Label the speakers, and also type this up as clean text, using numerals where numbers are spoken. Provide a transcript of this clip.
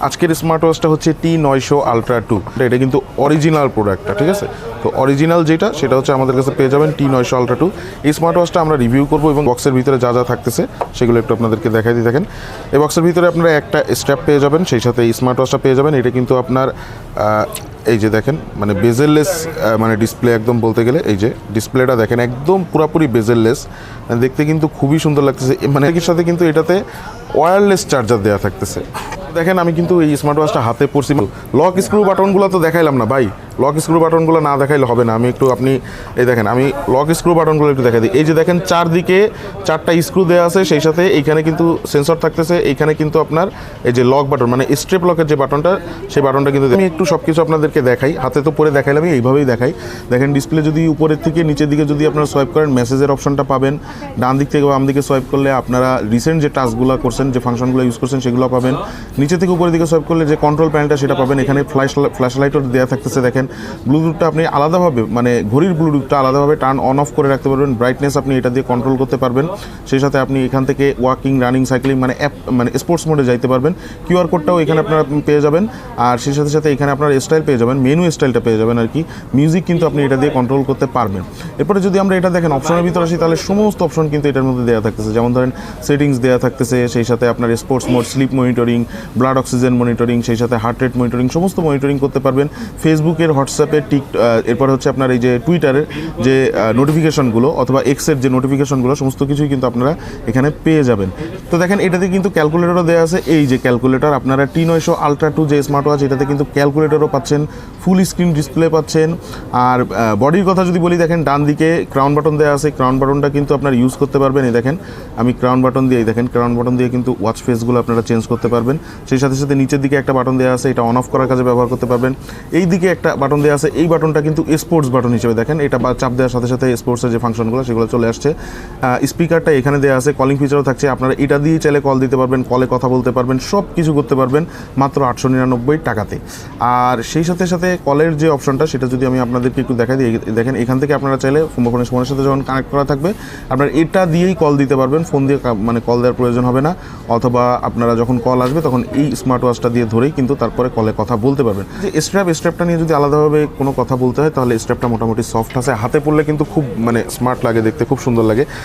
Speaker 1: আজকের স্মার্ট ওয়াচটা হচ্ছে T900 Ultra 2, এটা কিন্তু অরিজিনাল প্রোডাক্টটা, ঠিক আছে। তো অরিজিনাল যেটা সেটা হচ্ছে আমাদের কাছে পেয়ে যাবেন T900 Ultra 2। এই স্মার্ট ওয়াচটা আমরা রিভিউ করবো এবং বক্সের ভিতরে যা যা থাকতেছে সেগুলো একটু আপনাদেরকে দেখাই দিয়ে দেখেন। এই বক্সের ভিতরে আপনারা একটা স্ট্র্যাপ পেয়ে যাবেন, সেই সাথে এই স্মার্ট ওয়াচটা পেয়ে যাবেন। এটা কিন্তু আপনার এই যে দেখেন মানে বেজেললেস মানে ডিসপ্লে, একদম বলতে গেলে এই যে ডিসপ্লেটা দেখেন একদম পুরাপুরি বেজেললেস, দেখতে কিন্তু খুবই সুন্দর লাগতেছে। মানে এর সাথে কিন্তু এটাতে ওয়্যারলেস চার্জার দেওয়া থাকতেছে। দেখেন আমি কিন্তু এই স্মার্ট ওয়াচটা হাতে পড়ছি, লক স্ক্রু বাটনগুলো তো দেখাইলাম না ভাই, লক স্ক্রু বাটনগুলো না দেখাইলে হবে না। আমি একটু আপনি এই দেখেন আমি লক স্ক্রু বাটনগুলো একটু দেখা দিই। এই যে দেখেন চারদিকে চারটা স্ক্রু দেওয়া আছে, সেই সাথে এইখানে কিন্তু সেন্সর থাকতেছে। এইখানে কিন্তু আপনার এই যে লক বাটন মানে স্ট্রেপ লকের যে বাটনটা, সেই বাটনটা কিন্তু আমি একটু সব কিছু আপনাদেরকে দেখাই। হাতে তো পরে দেখাইলাম, আমি এইভাবেই দেখাই। দেখেন ডিসপ্লে যদি উপরের থেকে নিচের দিকে যদি আপনারা সোয়াইপ করেন, মেসেজের অপশনটা পাবেন। ডান দিক থেকে বাম দিকে সোয়াইপ করলে আপনারা রিসেন্ট যে টাস্কগুলো করছেন, যে ফাংশনগুলো ইউজ করছেন সেগুলো পাবেন। নিচে থেকে উপরের দিকে সোয়াইপ করলে যে কন্ট্রোল প্যানেলটা সেটা পাবেন। এখানে ফ্ল্যাশ লাইটও দেওয়া থাকতেছে। দেখেন ব্লুটুথটা আপনি আলাদাভাবে মানে ঘড়ির ব্লুটুথটা আলাদাভাবে টার্ন অন অফ করে রাখতে পারবেন। ব্রাইটনেস আপনি এটা দিয়ে কন্ট্রোল করতে পারবেন। সেই সাথে আপনি এখান থেকে ওয়াকিং, রানিং, সাইক্লিং মানে অ্যাপ মানে স্পোর্টস মোডে যাইতে পারবেন। কিউআর কোডটাও এখানে আপনারা পেয়ে যাবেন। আর সেই সাথে সাথে এখানে আপনার স্টাইল পেয়ে যাবেন, মেনু স্টাইলটা পেয়ে যাবেন আর কি। মিউজিক কিন্তু আপনি এটা দিয়ে কন্ট্রোল করতে পারবেন। এরপরে যদি আমরা এটা দেখেন অপশনের ভিতরে আসি, তাহলে সমস্ত অপশন কিন্তু এটার মধ্যে দেওয়া থাকতেছে। যেমন ধরেন সেটিংস দেওয়া থাকতেছে, সেই সাথে আপনার sports mode, slip monitoring, blood oxygen monitoring, সেই সাথে হার্ট রেট মনিটরিং, সমস্ত মনিটরিং করতে পারবেন। ফেসবুকের, হোয়াটসঅ্যাপের, এরপর হচ্ছে আপনার এই যে টুইটারের যে নোটিফিকেশনগুলো অথবা এক্সের যে নোটিফিকেশনগুলো, সমস্ত কিছুই কিন্তু আপনারা এখানে পেয়ে যাবেন। তো দেখেন এটাতে কিন্তু ক্যালকুলেটরও দেওয়া আছে। এই যে ক্যালকুলেটর আপনারা T900 Ultra 2 যে স্মার্ট ওয়াচ, এটাতে কিন্তু ক্যালকুলেটরও পাচ্ছেন, ফুল স্ক্রিন ডিসপ্লে পাচ্ছেন। আর বডির কথা যদি বলি, দেখেন ডান দিকে ক্রাউন বাটন দেওয়া আছে। ক্রাউন বাটনটা কিন্তু আপনারা ইউজ করতে পারবেন। এই দেখেন আমি ক্রাউন বাটন দিয়ে, দেখেন ক্রাউন বাটন দিয়ে কিন্তু ওয়াচ ফেসগুলো আপনারা চেঞ্জ করতে পারবেন। সেই সাথে সাথে নিচের দিকে একটা বাটন দেওয়া আছে, এটা অন অফ করার কাজে ব্যবহার করতে পারবেন। এই দিকে একটা বাটন দেওয়া আছে, এই বাটনটা কিন্তু স্পোর্টস বাটন হিসেবে, দেখেন এটা চাপ দেওয়ার সাথে সাথে স্পোর্টসের যে ফাংশনগুলো সেগুলো চলে আসছে। স্পিকারটা এখানে দেওয়া আছে, কলিং ফিচারও থাকছে। আপনারা এটা দিয়ে চাইলে কল দিতে পারবেন, কলে কথা বলতে পারবেন, সব কিছু করতে পারবেন মাত্র 899 টাকাতে। আর সেই সাথে সাথে কলের যে অপশনটা, সেটা যদি আমি আপনাদেরকে একটু দেখাই দিই, দেখেন এখান থেকে আপনারা চাইলে ফোনের সাথে যখন কানেক্ট করা থাকবে, আপনারা এটা দিয়েই কল দিতে পারবেন। ফোন দিয়ে মানে কল দেওয়ার প্রয়োজন হবে না। অথবা আপনারা যখন কল আসবে তখন এই স্মার্ট ওয়াচটা দিয়ে ধরেই কিন্তু তারপরে কলে কথা বলতে পারবেন। যে স্ট্র্যাপটা নিয়ে যদি আলাদাভাবে কোনো কথা বলতে হয়, তাহলে স্ট্র্যাপটা মোটামুটি সফট আছে, হাতে পড়লে কিন্তু খুব মানে স্মার্ট লাগে, দেখতে খুব সুন্দর লাগে।